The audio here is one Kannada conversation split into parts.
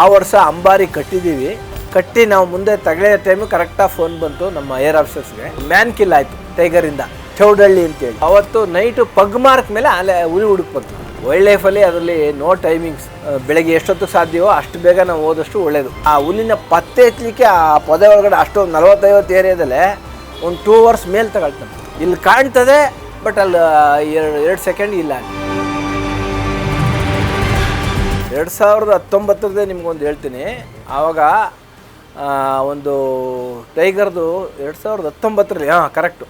ಆ ವರ್ಷ ಅಂಬಾರಿ ಕಟ್ಟಿದ್ದೀವಿ. ಕಟ್ಟಿ ನಾವು ಮುಂದೆ ತಗೊಳ್ಳೋ ಟೈಮು ಕರೆಕ್ಟಾಗಿ ಫೋನ್ ಬಂತು ನಮ್ಮ ಏರ್ ಆಫೀಸರ್ಸ್ಗೆ. ಮ್ಯಾನ್ ಕಿಲ್ ಆಯಿತು ಟೈಗರಿಂದ, ಚೌಡಳ್ಳಿ ಅಂತೇಳಿ. ಅವತ್ತು ನೈಟು ಪಗ್ ಮಾರ್ಕ್ ಮೇಲೆ ಅಲ್ಲೇ ಹುಲಿ ಹುಡುಕ್ ಬಂತು. ವೈಲ್ಡ್ ಲೈಫಲ್ಲಿ ಅದರಲ್ಲಿ ನೋ ಟೈಮಿಂಗ್ಸ್. ಬೆಳಗ್ಗೆ ಎಷ್ಟೊತ್ತಿಗೆ ಸಾಧ್ಯವೋ ಅಷ್ಟು ಬೇಗ ನಾವು ಹೋದಷ್ಟು ಒಳ್ಳೆಯದು. ಆ ಹುಲಿನ ಪತ್ತೆ ಹಚ್ಚಲಿಕ್ಕೆ ಆ ಪೊದೆ ಒಳಗಡೆ ಅಷ್ಟೊಂದು 40-50 ಏರಿಯಾದಲ್ಲೇ ಒಂದು 2 ಅವರ್ಸ್ ಮೇಲೆ ತಗೊಳ್ತಾನೆ. ಇಲ್ಲಿ ಕಾಣ್ತದೆ, ಬಟ್ ಅಲ್ಲಿ 2 ಸೆಕೆಂಡ್ ಇಲ್ಲ. 2019 ನಿಮ್ಗೊಂದು ಹೇಳ್ತೀನಿ. ಆವಾಗ ಒಂದು ಟೈಗರ್ದು 2019ರಲ್ಲಿ ಕರೆಕ್ಟು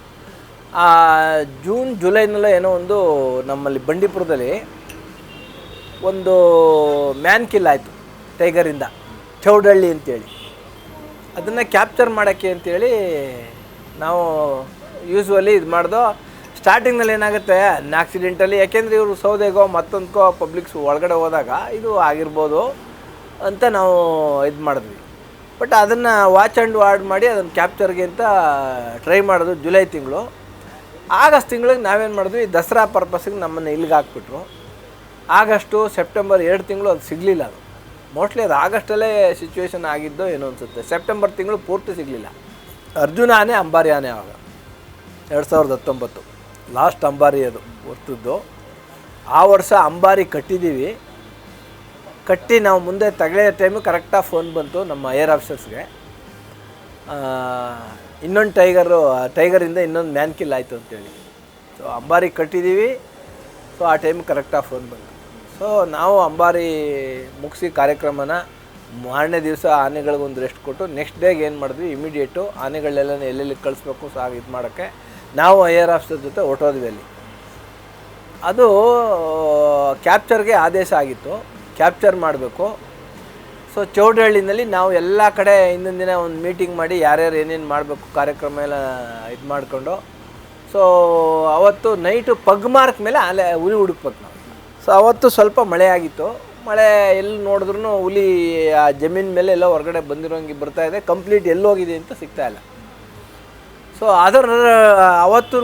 ಜೂನ್ ಜುಲೈನಲ್ಲೋ ಏನೋ ಒಂದು ನಮ್ಮಲ್ಲಿ ಬಂಡೀಪುರದಲ್ಲಿ ಒಂದು ಮ್ಯಾನ್ ಕಿಲ್ ಆಯಿತು ಟೈಗರಿಂದ, ಚೌಡಳ್ಳಿ ಅಂತೇಳಿ. ಅದನ್ನು ಕ್ಯಾಪ್ಚರ್ ಮಾಡೋಕ್ಕೆ ಅಂತೇಳಿ ನಾವು ಯೂಸ್ವಲಿ ಇದು ಮಾಡ್ದೋ. ಸ್ಟಾರ್ಟಿಂಗ್ನಲ್ಲಿ ಏನಾಗುತ್ತೆ ಆಕ್ಸಿಡೆಂಟಲ್ಲಿ, ಯಾಕೆಂದರೆ ಇವರು ಸೌದೆಗೋ ಮತ್ತೊಂದಕ್ಕೋ ಪಬ್ಲಿಕ್ಸ್ ಒಳಗಡೆ ಹೋದಾಗ ಇದು ಆಗಿರ್ಬೋದು ಅಂತ ನಾವು ಇದು ಮಾಡಿದ್ವಿ. ಬಟ್ ಅದನ್ನು ವಾಚ್ ಆ್ಯಂಡ್ ವಾರ್ಡ್ ಮಾಡಿ ಅದನ್ನು ಕ್ಯಾಪ್ಚರ್ಗೆ ಅಂತ ಟ್ರೈ ಮಾಡೋದು ಜುಲೈ ತಿಂಗಳು. ಆಗಸ್ಟ್ ತಿಂಗಳಿಗೆ ನಾವೇನು ಮಾಡಿದ್ವಿ, ದಸರಾ ಪರ್ಪಸ್ಸಿಗೆ ನಮ್ಮನ್ನು ಇಲ್ಲಿಗೆ ಹಾಕ್ಬಿಟ್ರು. ಆಗಸ್ಟು ಸೆಪ್ಟೆಂಬರ್ 2 ತಿಂಗಳು ಅದು ಸಿಗಲಿಲ್ಲ. ಅದು ಮೋಸ್ಟ್ಲಿ ಅದು ಆಗಸ್ಟಲ್ಲೇ ಸಿಚುವೇಶನ್ ಆಗಿದ್ದೋ ಏನೋ ಅನಿಸುತ್ತೆ. ಸೆಪ್ಟೆಂಬರ್ ತಿಂಗಳು ಪೂರ್ತಿ ಸಿಗಲಿಲ್ಲ. ಅರ್ಜುನ ಆನೆ, ಅಂಬಾರಿ ಆನೆ ಆವಾಗ 2019 ಲಾಸ್ಟ್ ಅಂಬಾರಿ ಅದು ಹೊರ್ತದ್ದು. ಆ ವರ್ಷ ಅಂಬಾರಿ ಕಟ್ಟಿದ್ದೀವಿ. ಕಟ್ಟಿ ನಾವು ಮುಂದೆ ತಗೊಳ್ಳೋ ಟೈಮು ಕರೆಕ್ಟಾಗಿ ಫೋನ್ ಬಂತು ನಮ್ಮ ಏರ್ ಆಫೀಸರ್ಸ್ಗೆ. ಇನ್ನೊಂದು ಟೈಗರಿಂದ ಇನ್ನೊಂದು ಮ್ಯಾನ್ ಕಿಲ್ ಆಯಿತು ಅಂತೇಳಿ. ಸೊ ಅಂಬಾರಿ ಕಟ್ಟಿದ್ದೀವಿ. ಸೊ ಆ ಟೈಮ್ ಕರೆಕ್ಟಾಗಿ ಫೋನ್ ಬಂತು. ಸೊ ನಾವು ಅಂಬಾರಿ ಮುಗಿಸಿ ಕಾರ್ಯಕ್ರಮನ ಮಾರನೇ ದಿವಸ ಆನೆಗಳಿಗೊಂದು ರೆಸ್ಟ್ ಕೊಟ್ಟು ನೆಕ್ಸ್ಟ್ ಡೇಗೆ ಏನು ಮಾಡಿದ್ವಿ, ಇಮಿಡಿಯೇಟು ಆನೆಗಳೆಲ್ಲ ಎಲ್ಲೆಲ್ಲಿ ಕಳಿಸ್ಬೇಕು ಇದು ಮಾಡೋಕ್ಕೆ ನಾವು ಏರ್ ಆಫೀಸರ್ ಜೊತೆ ಹೊರಟೋದ್ವಿ. ಅಲ್ಲಿ ಅದು ಕ್ಯಾಪ್ಚರ್ಗೆ ಆದೇಶ ಆಗಿತ್ತು, ಕ್ಯಾಪ್ಚರ್ ಮಾಡಬೇಕು. ಸೊ ಚೌಡಹಳ್ಳಿನಲ್ಲಿ ನಾವು ಎಲ್ಲ ಕಡೆ ಹಿಂದಿನ ದಿನ ಒಂದು ಮೀಟಿಂಗ್ ಮಾಡಿ ಯಾರ್ಯಾರು ಏನೇನು ಮಾಡಬೇಕು ಕಾರ್ಯಕ್ರಮ ಎಲ್ಲ ಇದು ಮಾಡಿಕೊಂಡು, ಸೊ ಅವತ್ತು ನೈಟು ಪಗ್ ಮಾರ್ಕ್ ಮೇಲೆ ಅಲ್ಲೇ ಹುಲಿ ಹುಡುಕ್ಬೇಕು ನಾವು. ಸೊ ಅವತ್ತು ಸ್ವಲ್ಪ ಮಳೆ ಆಗಿತ್ತು. ಮಳೆ ಎಲ್ಲಿ ನೋಡಿದ್ರೂ ಹುಲಿ ಆ ಜಮೀನ್ ಮೇಲೆ ಎಲ್ಲ ಹೊರಗಡೆ ಬಂದಿರೋಂಗೆ ಬರ್ತಾಯಿದೆ. ಕಂಪ್ಲೀಟ್ ಎಲ್ಲೋಗಿದೆ ಅಂತ ಸಿಗ್ತಾಯಿಲ್ಲ. ಸೊ ಅವತ್ತು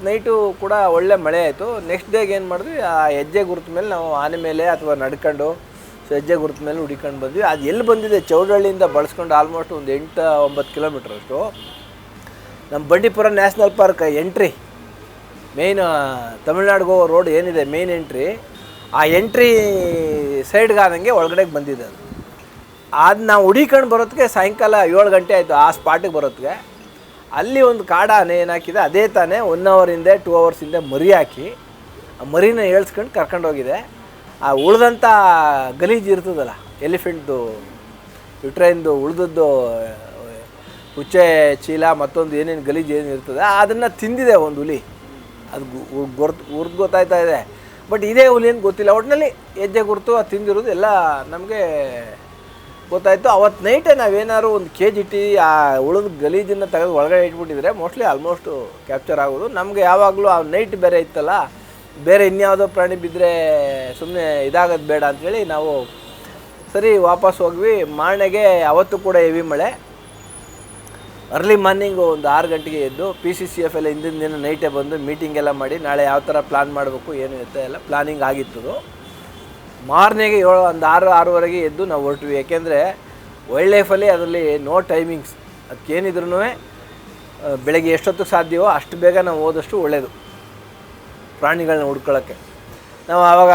ನೈಟು ಕೂಡ ಒಳ್ಳೆ ಮಳೆ ಆಯಿತು. ನೆಕ್ಸ್ಟ್ ಡೇಗೆ ಏನು ಮಾಡಿದ್ವಿ, ಆ ಹೆಜ್ಜೆ ಗುರುತು ಮೇಲೆ ನಾವು ಆನೆ ಮೇಲೆ ಅಥವಾ ನಡ್ಕೊಂಡು ಹೆಜ್ಜೆ ಗುರುತು ಮೇಲೆ ಹುಡಿಕೊಂಡು ಬಂದ್ವಿ. ಅದು ಎಲ್ಲಿ ಬಂದಿದೆ, ಚೌಡಹಳ್ಳಿಯಿಂದ ಬಳಸ್ಕೊಂಡು ಆಲ್ಮೋಸ್ಟ್ ಒಂದು 8-9 ಕಿಲೋಮೀಟ್ರ್ ಅಷ್ಟು. ನಮ್ಮ Bandipura national park entry, main ತಮಿಳ್ನಾಡಿಗೆ ಹೋಗೋ ರೋಡ್ ಏನಿದೆ ಮೇಯ್ನ್ ಎಂಟ್ರಿ, ಆ ಎಂಟ್ರಿ ಸೈಡ್ಗಾದಂಗೆ ಒಳಗಡೆಗೆ ಬಂದಿದೆ. ಅದು ನಾವು ಹುಡಿಕೊಂಡು ಬರೋದಕ್ಕೆ ಸಾಯಂಕಾಲ 7 ಗಂಟೆ ಆಯಿತು ಆ ಸ್ಪಾಟಿಗೆ ಬರೋದಕ್ಕೆ. ಅಲ್ಲಿ ಒಂದು ಕಾಡ ಆನೆ ಏನಾಕಿದೆ, ಅದೇ ತಾನೇ 1 ಅವರ್ ಹಿಂದೆ 2 ಅವರ್ಸ್ ಹಿಂದೆ ಮರಿ ಹಾಕಿ ಆ ಮರಿನ ಏಳ್ಸ್ಕೊಂಡು ಕರ್ಕೊಂಡೋಗಿದೆ. ಆ ಉಳ್ದಂಥ ಗಲೀಜು ಇರ್ತದಲ್ಲ, ಎಲಿಫೆಂಟ್ದು ಯುಟ್ರೈನ್ದು ಉಳ್ದದ್ದು ಹುಚ್ಚೆ ಚೀಲ ಮತ್ತೊಂದು ಏನೇನು ಗಲೀಜು ಏನು ಇರ್ತದೆ ಅದನ್ನು ತಿಂದಿದೆ ಒಂದು ಹುಲಿ. ಅದು ಗುರ್ತು ಗೊತ್ತಾಯ್ತಾ ಇದೆ, ಬಟ್ ಇದೇ ಹುಲಿ ಅಂತ ಗೊತ್ತಿಲ್ಲ. ಒಟ್ಟಿನಲ್ಲಿ ಹೆಜ್ಜೆ ಗುರುತು ಅದು ತಿಂದಿರೋದು ಎಲ್ಲ ನಮಗೆ ಗೊತ್ತಾಯಿತು. ಅವತ್ತು ನೈಟೇ ನಾವೇನಾದ್ರು 1 kg ಆ ಉಳಿದ ಗಲೀಜನ್ನು ತೆಗೆದು ಒಳಗಡೆ ಇಟ್ಬಿಟ್ಟಿದ್ರೆ ಮೋಸ್ಟ್ಲಿ ಆಲ್ಮೋಸ್ಟು ಕ್ಯಾಪ್ಚರ್ ಆಗೋದು. ನಮಗೆ ಯಾವಾಗಲೂ ಆ ನೈಟ್ ಬೇರೆ ಇತ್ತಲ್ಲ, ಬೇರೆ ಇನ್ಯಾವುದೋ ಪ್ರಾಣಿ ಬಿದ್ದರೆ ಸುಮ್ಮನೆ ಇದಾಗೋದು ಬೇಡ ಅಂಥೇಳಿ ನಾವು ಸರಿ ವಾಪಸ್ ಹೋಗ್ವಿ. ಮಾರನೆಗೆ ಅವತ್ತು ಕೂಡ ಹೆವಿ ಮಳೆ. ಅರ್ಲಿ ಮಾರ್ನಿಂಗು ಒಂದು 6 ಗಂಟೆಗೆ ಎದ್ದು PCCF ಎಲ್ಲ ಹಿಂದಿನ ದಿನ ನೈಟೇ ಬಂದು ಮೀಟಿಂಗ್ ಎಲ್ಲ ಮಾಡಿ ನಾಳೆ ಯಾವ ಥರ ಪ್ಲ್ಯಾನ್ ಮಾಡಬೇಕು ಏನು ಇರುತ್ತೆ ಎಲ್ಲ ಪ್ಲಾನಿಂಗ್ ಆಗಿತ್ತು. ಮಾರ್ನಿಂಗೆ 6-6:30 ಎದ್ದು ನಾವು ಹೊರಟ್ವಿ. ಯಾಕೆಂದರೆ ವೈಲ್ಡ್ ಲೈಫಲ್ಲಿ ಅದರಲ್ಲಿ ನೋ ಟೈಮಿಂಗ್ಸ್. ಅದಕ್ಕೇನಿದ್ರೂ ಬೆಳಗ್ಗೆ ಎಷ್ಟೊತ್ತಿಗೆ ಸಾಧ್ಯವೋ ಅಷ್ಟು ಬೇಗ ನಾವು ಹೋದಷ್ಟು ಒಳ್ಳೆಯದು ಪ್ರಾಣಿಗಳನ್ನ ಹುಡ್ಕೊಳ್ಳೋಕ್ಕೆ. ನಾವು ಆವಾಗ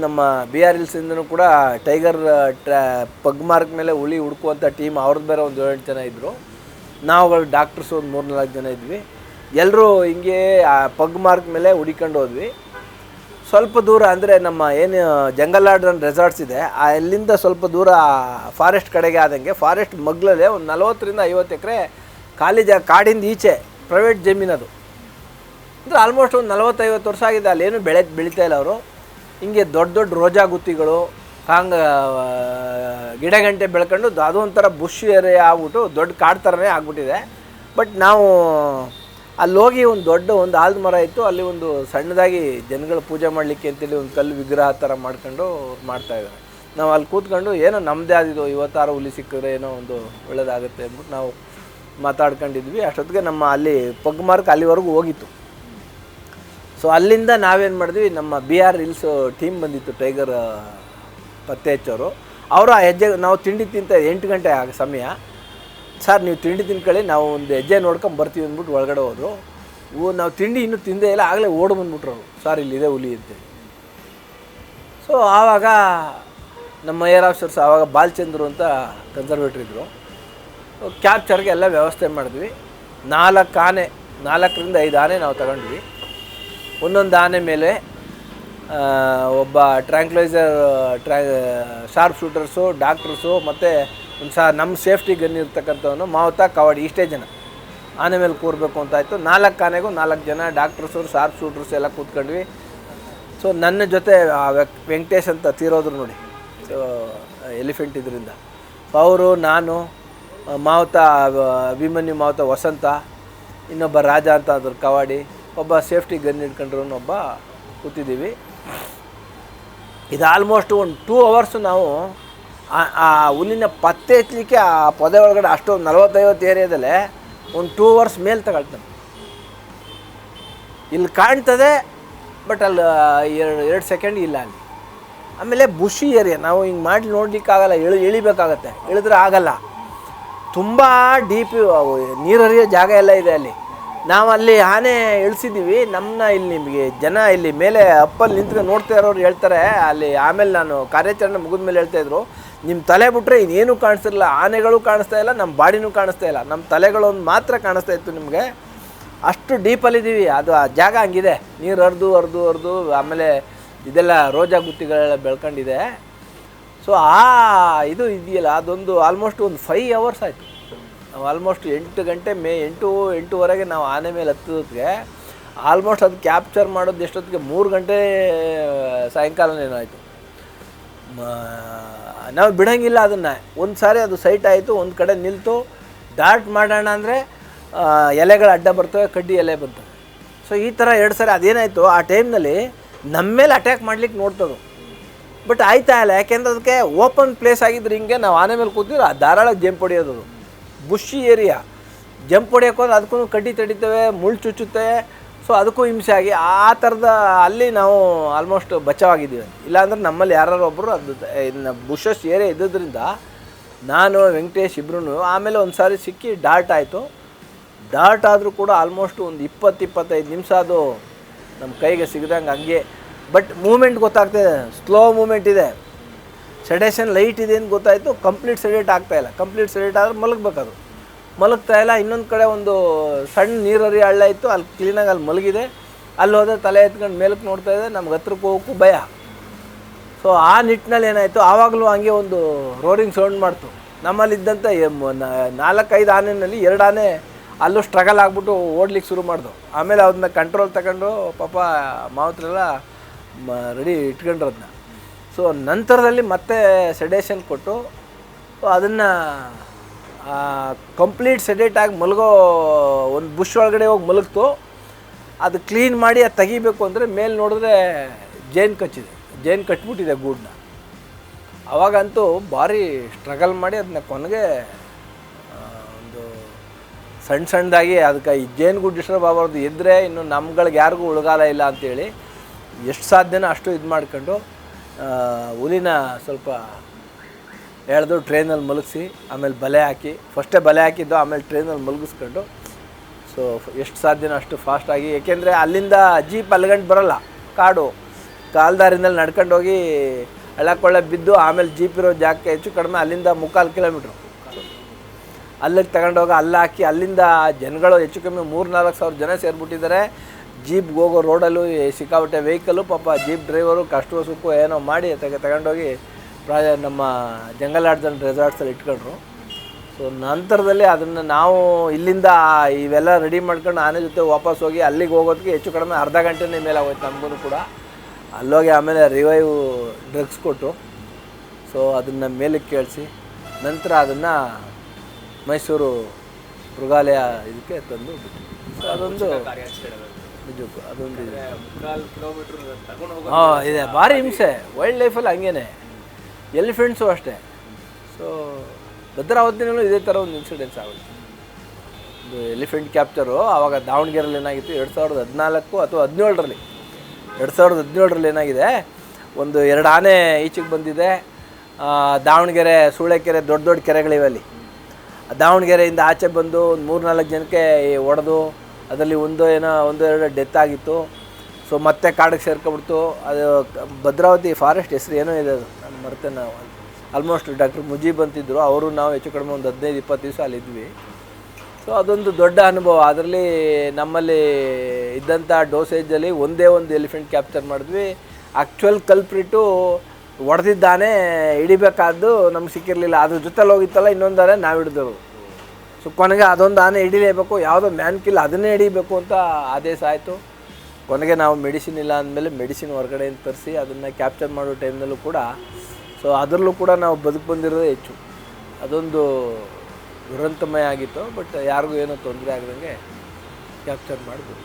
ನಮ್ಮ BR ಹಿಲ್ಸಿಂದನೂ ಕೂಡ ಟೈಗರ್ ಪಗ್ ಮಾರ್ಕ್ ಮೇಲೆ ಹುಲಿ ಹುಡ್ಕುವಂಥ ಟೀಮ್ ಅವ್ರದ್ದು ಬೇರೆ ಒಂದು 7-8 ಜನ ಇದ್ದರು. ನಾವುಗಳು ಡಾಕ್ಟರ್ಸು ಒಂದು 3-4 ಜನ ಇದ್ವಿ. ಎಲ್ಲರೂ ಹಿಂಗೆ ಆ ಪಗ್ ಮಾರ್ಕ್ ಮೇಲೆ ಹುಡಿಕೊಂಡು ಹೋದ್ವಿ. ಸ್ವಲ್ಪ ದೂರ ಅಂದರೆ ನಮ್ಮ ಏನು ಜಂಗಲ್ ಗಾರ್ಡನ್ ರೆಸಾರ್ಟ್ಸ್ ಇದೆ, ಅಲ್ಲಿಂದ ಸ್ವಲ್ಪ ದೂರ ಫಾರೆಸ್ಟ್ ಕಡೆಗೆ ಆದಂಗೆ ಫಾರೆಸ್ಟ್ ಮಗ್ಲಲ್ಲೇ ಒಂದು 40-50 ಎಕರೆ ಖಾಲಿ ಕಾಡಿಂದ ಈಚೆ ಪ್ರೈವೇಟ್ ಜಮೀನದು. ಅಂದರೆ ಆಲ್ಮೋಸ್ಟ್ ಒಂದು 40-50 ವರ್ಷ ಆಗಿದೆ. ಅಲ್ಲೇನು ಬೆಳೀತಾ ಇಲ್ಲ ಅವರು. ಹಿಂಗೆ ದೊಡ್ಡ ರೋಜಾ ಗುತ್ತಿಗಳು ಗಿಡಗಂಟೆ ಬೆಳ್ಕೊಂಡು ಅದು ಒಂಥರ ಬುಷ್ ಏರಿಯಾ ಆಗ್ಬಿಟ್ಟು ದೊಡ್ಡ ಕಾಡು ಥರನೇ ಆಗ್ಬಿಟ್ಟಿದೆ. ಬಟ್ ನಾವು ಅಲ್ಲಿ ಹೋಗಿ ಒಂದು ಆಲದ ಮರ ಇತ್ತು, ಅಲ್ಲಿ ಒಂದು ಸಣ್ಣದಾಗಿ ಜನಗಳು ಪೂಜೆ ಮಾಡಲಿಕ್ಕೆ ಅಂತೇಳಿ ಒಂದು ಕಲ್ಲು ವಿಗ್ರಹ ಥರ ಮಾಡ್ಕೊಂಡು ಮಾಡ್ತಾಯಿದ್ದಾರೆ. ನಾವು ಅಲ್ಲಿ ಕೂತ್ಕೊಂಡು ಏನೋ ನಮ್ಮದೇ ಆದಿದ್ದು 56 ಹುಲಿ ಸಿಕ್ಕಿದ್ರೆ ಏನೋ ಒಂದು ಒಳ್ಳೆಯದಾಗುತ್ತೆ ಅಂದ್ಬಿಟ್ಟು ನಾವು ಮಾತಾಡ್ಕೊಂಡಿದ್ವಿ. ಅಷ್ಟೊತ್ತಿಗೆ ನಮ್ಮ ಅಲ್ಲಿ ಪಗ್ ಮಾರ್ಕ್ ಅಲ್ಲಿವರೆಗೂ ಹೋಗಿತ್ತು. ಸೊ ಅಲ್ಲಿಂದ ನಾವೇನು ಮಾಡಿದ್ವಿ, ನಮ್ಮ BR ಹಿಲ್ಸ್ ಟೀಮ್ ಬಂದಿತ್ತು ಟೈಗರ್ ಪತ್ತೆ ಹಚ್ಚೋರು. ಅವರು ಆ ಹೆಜ್ಜೆ ನಾವು ತಿಂಡಿ ತಿಂತ 8 ಗಂಟೆ ಆಗ ಸಮಯ. ಸರ್ ನೀವು ತಿಂಡಿ ತಿನ್ಕೊಳ್ಳಿ, ನಾವು ಒಂದು ಹೆಜ್ಜೆ ನೋಡ್ಕೊಂಡು ಬರ್ತೀವಿ ಅಂದ್ಬಿಟ್ಟು ಒಳಗಡೆ ಹೋದರು. ನಾವು ತಿಂಡಿ ಇನ್ನೂ ತಿಂದೇ ಇಲ್ಲ, ಆಗಲೇ ಓಡಿ ಬಂದ್ಬಿಟ್ರು ಅವರು, ಸರ್ ಇಲ್ಲಿದೆ ಹುಲಿ ಅಂತೇಳಿ. ಸೊ ಆವಾಗ ನಮ್ಮ ಏರ್ ಆಫೀಸರ್ಸ್ ಆವಾಗ ಬಾಲ್ಚಂದ್ರು ಅಂತ ಕನ್ಸರ್ವೇಟ್ರ್ ಇದ್ದರು. ಕ್ಯಾಪ್ಚರ್ಗೆ ಎಲ್ಲ ವ್ಯವಸ್ಥೆ ಮಾಡಿದ್ವಿ. 4ರಿಂದ 5 ಆನೆ ನಾವು ತಗೊಂಡ್ವಿ. ಒಂದೊಂದು ಆನೆ ಮೇಲೆ ಒಬ್ಬ ಟ್ರ್ಯಾಂಕ್ಲೈಸರ್ ಶಾರ್ಪ್ ಶೂಟರ್ಸು, ಡಾಕ್ಟ್ರಸು ಮತ್ತು ಒಂದು ನಮ್ಮ ಸೇಫ್ಟಿ ಗನ್ ಇರ್ತಕ್ಕಂಥವನು, ಮಾವತ, ಕವಾಡಿ, ಇಷ್ಟೇ ಜನ ಆನೆ ಮೇಲೆ ಕೂರಬೇಕು ಅಂತಾಯಿತು. 4 ಆನೆಗೂ 4 ಜನ ಡಾಕ್ಟ್ರಸು, ಶಾರ್ಪ್ ಶೂಟರ್ಸ್ ಎಲ್ಲ ಕೂತ್ಕೊಂಡ್ವಿ. ಸೊ ನನ್ನ ಜೊತೆ ವೆಂಕಟೇಶ್ ಅಂತ ತೀರೋದ್ರು ನೋಡಿ, ಸೊ ಎಲಿಫೆಂಟ್ ಇದರಿಂದ. ಅವರು, ನಾನು, ಮಾವತ ಅಭಿಮನ್ಯು, ಮಾವತ ವಸಂತ, ಇನ್ನೊಬ್ಬ ರಾಜ ಅಂತ ಅದ್ರ ಕವಾಡಿ, ಒಬ್ಬ ಸೇಫ್ಟಿ ಗನ್ ಹಿಡ್ಕೊಂಡ್ರು ಒಬ್ಬ ಕೂತಿದ್ದೀವಿ. ಇದು ಆಲ್ಮೋಸ್ಟ್ ಒಂದು 2 ಅವರ್ಸು ನಾವು ಆ ಹುಲ್ಲಿನ ಪತ್ತೆ ಹಚ್ಚಲಿಕ್ಕೆ ಆ ಪೊದೆ ಒಳಗಡೆ ಅಷ್ಟೊಂದು 40-50 ಏರಿಯಾದಲ್ಲೇ ಒಂದು 2 ಅವರ್ಸ್ ಮೇಲೆ ತಗೊಳ್ತಾನೆ. ಇಲ್ಲಿ ಕಾಣ್ತದೆ, ಬಟ್ ಅಲ್ಲಿ 2 ಸೆಕೆಂಡ್ ಇಲ್ಲ ಅಲ್ಲಿ. ಆಮೇಲೆ ಬುಷಿ ಏರಿಯಾ, ನಾವು ಹಿಂಗೆ ಮಾಡಿ ನೋಡಲಿಕ್ಕಾಗಲ್ಲ, ಇಳಿಬೇಕಾಗತ್ತೆ, ಇಳಿದ್ರೆ ಆಗಲ್ಲ. ತುಂಬ ಡೀಪ್ ನೀರು ಹರಿಯೋ ಜಾಗ ಎಲ್ಲ ಇದೆ ಅಲ್ಲಿ. ನಾವು ಅಲ್ಲಿ ಆನೆ ಇಳಿಸಿದ್ದೀವಿ. ನಮ್ಮನ್ನ ಇಲ್ಲಿ ನಿಮಗೆ ಜನ ಇಲ್ಲಿ ಮೇಲೆ ಅಪ್ಪಲ್ಲಿ ನಿಂತ್ಕೊಂಡು ನೋಡ್ತಾ ಇರೋರು ಹೇಳ್ತಾರೆ ಅಲ್ಲಿ. ಆಮೇಲೆ ನಾನು ಕಾರ್ಯಾಚರಣೆ ಮುಗಿದ ಮೇಲೆ ಹೇಳ್ತಾಯಿದ್ರು, ನಿಮ್ಮ ತಲೆ ಬಿಟ್ಟರೆ ಇನ್ನೇನು ಕಾಣಿಸ್ತಿರಲಿಲ್ಲ, ಆನೆಗಳು ಕಾಣಿಸ್ತಾ ಇಲ್ಲ, ನಮ್ಮ ಬಾಡಿನೂ ಕಾಣಿಸ್ತಾ ಇಲ್ಲ, ನಮ್ಮ ತಲೆಗಳೊಂದು ಮಾತ್ರ ಕಾಣಿಸ್ತಾ ಇತ್ತು ನಿಮಗೆ. ಅಷ್ಟು ಡೀಪಲ್ಲಿದ್ದೀವಿ. ಅದು ಆ ಜಾಗ ಹಂಗಿದೆ, ನೀರು ಹರಿದು ಆಮೇಲೆ ಇದೆಲ್ಲ ರೋಜಾ ಗುತ್ತಿಗಳೆಲ್ಲ ಬೆಳ್ಕೊಂಡಿದೆ. ಸೊ ಇದು ಇದೆಯಲ್ಲ, ಅದೊಂದು ಆಲ್ಮೋಸ್ಟ್ ಒಂದು 5 ಅವರ್ಸ್ ಆಯಿತು. ನಾವು ಆಲ್ಮೋಸ್ಟ್ 8 ಗಂಟೆ 8:30 ನಾವು ಆನೆ ಮೇಲೆ ಹತ್ತೋದಕ್ಕೆ ಆಲ್ಮೋಸ್ಟ್ ಅದು ಕ್ಯಾಪ್ಚರ್ ಮಾಡೋದು ಎಷ್ಟೊತ್ತಿಗೆ 3 ಗಂಟೆ ಸಾಯಂಕಾಲನೇನಾಯಿತು. ನಾವು ಬಿಡೋಂಗಿಲ್ಲ ಅದನ್ನು. ಒಂದು ಸಾರಿ ಅದು ಸೈಟ್ ಆಯಿತು, ಒಂದು ಕಡೆ ನಿಲ್ತು, ಡಾರ್ಟ್ ಮಾಡೋಣ ಅಂದರೆ ಎಲೆಗಳು ಅಡ್ಡ ಬರ್ತವೆ, ಕಡ್ಡಿ ಎಲೆ ಬರ್ತವೆ. ಸೊ ಈ ಥರ 2 ಸಾರಿ ಅದೇನಾಯಿತು, ಆ ಟೈಮ್ನಲ್ಲಿ ನಮ್ಮ ಮೇಲೆ ಅಟ್ಯಾಕ್ ಮಾಡ್ಲಿಕ್ಕೆ ನೋಡ್ತದೆ. ಬಟ್ ಆಯ್ತಾ ಇಲ್ಲ, ಯಾಕೆಂದ್ರೆ ಅದಕ್ಕೆ ಓಪನ್ ಪ್ಲೇಸ್ ಆಗಿದ್ರೆ ಹಿಂಗೆ ನಾವು ಆನೆ ಮೇಲೆ ಕೂತಿದ್ರೆ ಧಾರಾಳ ಜಂಪ್ ಹೊಡೆಯೋದು. ಬುಷಿ ಏರಿಯಾ, ಜಂಪ್ ಹೊಡೆಯೋಕೆ ಹೋದ್ರೆ ಅದಕ್ಕೂ ಕಡ್ಡಿ ತಡಿತವೆ, ಮುಳ್ಳು ಚುಚ್ಚುತ್ತೆ. ಸೊ ಅದಕ್ಕೂ ಹಿಂಸೆ ಆಗಿ ಆ ಥರದ ಅಲ್ಲಿ ನಾವು ಆಲ್ಮೋಸ್ಟ್ ಬಚಾವಾಗಿದ್ದೀವಿ. ಇಲ್ಲಾಂದ್ರೆ ನಮ್ಮಲ್ಲಿ ಯಾರು ಒಬ್ಬರು ಅದು ಇನ್ನು ಬುಷಸ್ ಏರಿಯಾ ಇದ್ದಿದ್ದರಿಂದ ನಾನು ವೆಂಕಟೇಶ್ ಇಬ್ಬರೂ ಆಮೇಲೆ ಒಂದು ಸಾರಿ ಸಿಕ್ಕಿ ಡಾರ್ಟ್ ಆಯಿತು. ಡಾರ್ಟ್ ಆದರೂ ಕೂಡ ಆಲ್ಮೋಸ್ಟ್ ಒಂದು 20-25 ನಿಮಿಷ ಅದು ನಮ್ಮ ಕೈಗೆ ಸಿಗದಂಗೆ ಹಂಗೆ. ಬಟ್ ಮೂಮೆಂಟ್ ಗೊತ್ತಾಗ್ತಾಯಿದೆ, ಸ್ಲೋ ಮೂಮೆಂಟ್ ಇದೆ, ಸೆಡೇಷನ್ ಲೈಟ್ ಇದೆ ಅಂತ ಗೊತ್ತಾಯಿತು. ಕಂಪ್ಲೀಟ್ ಸೆಡೇಟ್ ಆಗ್ತಾಯಿಲ್ಲ. ಕಂಪ್ಲೀಟ್ ಸೆಡೇಟ್ ಆದರೆ ಮಲಗಬೇಕದು, ಮಲಗ್ತಾಯಿಲ್ಲ. ಇನ್ನೊಂದು ಕಡೆ ಒಂದು ಸಣ್ಣ ನೀರರಿ ಹಳ್ಳ ಇತ್ತು, ಅಲ್ಲಿ ಕ್ಲೀನಾಗಿ ಅಲ್ಲಿ ಮಲಗಿದೆ. ಅಲ್ಲಿ ಹೋದರೆ ತಲೆ ಎತ್ಕೊಂಡು ಮೇಲಕ್ಕೆ ನೋಡ್ತಾಯಿದೆ, ನಮ್ಗೆ ಹತ್ರಕ್ಕೆ ಹೋಗೋಕ್ಕೂ ಭಯ. ಸೊ ಆ ನಿಟ್ಟಿನಲ್ಲಿ ಏನಾಯಿತು, ಆವಾಗಲೂ ಹಂಗೆ ಒಂದು ರೋರಿಂಗ್ ಸೌಂಡ್ ಮಾಡ್ತು. ನಮ್ಮಲ್ಲಿದ್ದಂಥ 4-5 ಆನೆಯಲ್ಲಿ 2 ಆನೆ ಅಲ್ಲೂ ಸ್ಟ್ರಗಲ್ ಆಗಿಬಿಟ್ಟು ಓಡ್ಲಿಕ್ಕೆ ಶುರು ಮಾಡಿದವು. ಆಮೇಲೆ ಅದನ್ನ ಕಂಟ್ರೋಲ್ ತಗೊಂಡು ಪಾಪ ಮಾವತ್ರೆಲ್ಲ ರೆಡಿ ಇಟ್ಕೊಂಡ್ರು ಅದನ್ನ. ಸೊ ನಂತರದಲ್ಲಿ ಮತ್ತೆ ಸೆಡೇಷನ್ ಕೊಟ್ಟು ಅದನ್ನು ಕಂಪ್ಲೀಟ್ ಸೆಡೇಟ್ ಆಗಿ ಮಲಗೋ ಒಂದು ಬುಷ್ ಒಳಗಡೆ ಹೋಗಿ ಮಲಗ್ತು. ಅದು ಕ್ಲೀನ್ ಮಾಡಿ ಅದು ತೆಗಿಬೇಕು ಅಂದರೆ ಮೇಲೆ ನೋಡಿದ್ರೆ ಜೇನು ಕಚ್ಚಿದೆ, ಜೇನು ಕಟ್ಬಿಟ್ಟಿದೆ ಗೂಡನ್ನ. ಅವಾಗಂತೂ ಭಾರಿ ಸ್ಟ್ರಗಲ್ ಮಾಡಿ ಅದನ್ನ ಕೊನೆಗೆ ಒಂದು ಸಣ್ಣದಾಗಿ ಅದಕ್ಕೆ ಈ ಜೇನುಗೂಡು ಡಿಸ್ಟರ್ಬ್ ಆಗಬಾರ್ದು, ಇದ್ದರೆ ಇನ್ನು ನಮ್ಗಳಿಗೆ ಯಾರಿಗೂ ಉಳಗಾಲ ಇಲ್ಲ ಅಂಥೇಳಿ ಎಷ್ಟು ಸಾಧ್ಯನೋ ಅಷ್ಟು ಇದು ಮಾಡ್ಕೊಂಡು ಹುಲಿನ ಸ್ವಲ್ಪ ಎಳೆದು ಟ್ರೈನಲ್ಲಿ ಮಲಗಿಸಿ ಆಮೇಲೆ ಬಲೆ ಹಾಕಿ, ಫಸ್ಟೇ ಬಲೆ ಹಾಕಿದ್ದು ಆಮೇಲೆ ಟ್ರೈನಲ್ಲಿ ಮಲಗಿಸ್ಕೊಂಡು ಸೊ ಎಷ್ಟು ಸಾಧ್ಯನೋ ಅಷ್ಟು ಫಾಸ್ಟಾಗಿ. ಏಕೆಂದರೆ ಅಲ್ಲಿಂದ ಜೀಪ್ ಅಲ್ಗಂಡು ಬರೋಲ್ಲ, ಕಾಡು ಕಾಲ್ದಾರಿನಲ್ಲಿ ನಡ್ಕೊಂಡು ಹೋಗಿ ಹಳ್ಳಕೊಳ್ಳೆ ಬಿದ್ದು ಆಮೇಲೆ ಜೀಪ್ ಇರೋ ಜಾಗಕ್ಕೆ ಹೆಚ್ಚು ಕಡಿಮೆ ಅಲ್ಲಿಂದ 3/4 ಕಿಲೋಮೀಟ್ರು ಅಲ್ಲಿಗೆ ತಗೊಂಡೋಗಿ ಅಲ್ಲಿ ಹಾಕಿ, ಅಲ್ಲಿಂದ ಜನಗಳು ಹೆಚ್ಚು ಕಮ್ಮಿ 3-4 ಸಾವಿರ ಜನ ಸೇರಿಬಿಟ್ಟಿದ್ದಾರೆ. ಜೀಪ್ಗೆ ಹೋಗೋ ರೋಡಲ್ಲೂ ಸಿಕ್ಕಾಪಟ್ಟೆ ವೆಹಿಕಲ್ಲು. ಪಾಪ ಜೀಪ್ ಡ್ರೈವರು ಕಷ್ಟವೋ ಸುಖವೋ ಏನೋ ಮಾಡಿ ತಗೊಂಡೋಗಿ ನಮ್ಮ ಜಂಗಲ್ ಗಾರ್ಡನ್ ರೆಸಾರ್ಟ್ಸಲ್ಲಿ ಇಟ್ಕೊಂಡ್ರು. ಸೊ ನಂತರದಲ್ಲಿ ಅದನ್ನು ನಾವು ಇಲ್ಲಿಂದ ಇವೆಲ್ಲ ರೆಡಿ ಮಾಡ್ಕೊಂಡು ಆನೆ ಜೊತೆ ವಾಪಸ್ ಹೋಗಿ ಅಲ್ಲಿಗೆ ಹೋಗೋದಕ್ಕೆ ಹೆಚ್ಚು ಕಡಿಮೆ ಅರ್ಧ ಗಂಟೆನೇ ಮೇಲೆ ಆಗೋಯ್ತು ನಮಗೂ ಕೂಡ. ಅಲ್ಲೋಗಿ ಆಮೇಲೆ ರಿವೈವ್ ಡ್ರಗ್ಸ್ ಕೊಟ್ಟು ಸೊ ಅದನ್ನು ಮೇಲಕ್ಕೆ ಕೇಳಿಸಿ ನಂತರ ಅದನ್ನು ಮೈಸೂರು ಮೃಗಾಲಯ ಇದಕ್ಕೆ ತಂದು ಬಿಟ್ಟು. ಸೊ ಅದೊಂದು ನಿಜಕ್ಕೂ ಅದೊಂದು ಇದೆ ಭಾರಿ ಹಿಂಸೆ. ವೈಲ್ಡ್ ಲೈಫಲ್ಲಿ ಹಂಗೇನೆ, ಎಲಿಫೆಂಟ್ಸು ಅಷ್ಟೇ. ಸೊ ಭದ್ರಾವತಿನಲ್ಲೂ ಇದೇ ಥರ ಒಂದು ಇನ್ಸಿಡೆನ್ಸ್ ಆಗುತ್ತೆ. ಒಂದು ಎಲಿಫೆಂಟ್ ಕ್ಯಾಪ್ಚರು ಆವಾಗ ದಾವಣಗೆರೆಯಲ್ಲಿ ಏನಾಗಿತ್ತು 2014 ಅಥವಾ 2017ರಲ್ಲಿ ಏನಾಗಿದೆ, ಒಂದು 2 ಆನೆ ಈಚೆಗೆ ಬಂದಿದೆ. ದಾವಣಗೆರೆ ಸೂಳೆಕೆರೆ ದೊಡ್ಡ ದೊಡ್ಡ ಕೆರೆಗಳಿವೆ ಅಲ್ಲಿ. ದಾವಣಗೆರೆಯಿಂದ ಆಚೆ ಬಂದು ಒಂದು 3-4 ಜನಕ್ಕೆ ಹೊಡೆದು ಅದರಲ್ಲಿ ಒಂದು ಎರಡು ಡೆತ್ ಆಗಿತ್ತು. ಸೊ ಮತ್ತೆ ಕಾಡಿಗೆ ಸೇರ್ಕೊಬಿಡ್ತು. ಅದು ಭದ್ರಾವತಿ ಫಾರೆಸ್ಟ್ ಹೆಸರು ಏನೋ ಇದೆ, ಅದು ನಾನು ಮರ್ತೇನೆ. ನಾವು ಆಲ್ಮೋಸ್ಟ್ ಡಾಕ್ಟರ್ ಮುಜೀಬ್ ಅಂತಿದ್ದರು, ಅವರು ನಾವು ಹೆಚ್ಚು ಕಡಿಮೆ ಒಂದು 15-20 ದಿವಸ ಅಲ್ಲಿದ್ವಿ. ಸೊ ಅದೊಂದು ದೊಡ್ಡ ಅನುಭವ. ಅದರಲ್ಲಿ ನಮ್ಮಲ್ಲಿ ಇದ್ದಂಥ ಡೋಸೇಜಲ್ಲಿ ಒಂದೇ ಒಂದು ಎಲಿಫೆಂಟ್ ಕ್ಯಾಪ್ಚರ್ ಮಾಡಿದ್ವಿ. ಆ್ಯಕ್ಚುಯಲ್ ಕಲ್ಪ್ರಿಟು ಹೊಡೆದಿದ್ದಾನೆ, ಹಿಡಿಬೇಕಾದ್ದು ನಮ್ಗೆ ಸಿಕ್ಕಿರಲಿಲ್ಲ. ಅದ್ರ ಜೊತೆಲಿ ಹೋಗಿತ್ತಲ್ಲ ಇನ್ನೊಂದು ಆನೆ ನಾವು ಹಿಡಿದವರು. ಸೊ ಕೊನೆಗೆ ಅದೊಂದು ಆನೆ ಹಿಡಿಲೇಬೇಕು, ಯಾವುದೋ ಮ್ಯಾನ್ಕಿಲ್ಲ ಅದನ್ನೇ ಹಿಡಿಬೇಕು ಅಂತ ಆದೇಶ ಆಯಿತು. ಕೊನೆಗೆ ನಾವು ಮೆಡಿಸಿನ್ ಇಲ್ಲ ಅಂದಮೇಲೆ ಮೆಡಿಸಿನ್ ಹೊರಗಡೆಯಿಂದ ತರಿಸಿ ಅದನ್ನು ಕ್ಯಾಪ್ಚರ್ ಮಾಡೋ ಟೈಮ್ನಲ್ಲೂ ಕೂಡ, ಸೊ ಅದರಲ್ಲೂ ಕೂಡ ನಾವು ಬದುಕು ಬಂದಿರೋದೇ ಹೆಚ್ಚು. ಅದೊಂದು ದುರಂತಮಯ ಆಗಿತ್ತು. ಬಟ್ ಯಾರಿಗೂ ಏನೂ ತೊಂದರೆ ಆಗದಂಗೆ ಕ್ಯಾಪ್ಚರ್ ಮಾಡ್ಬೋದು.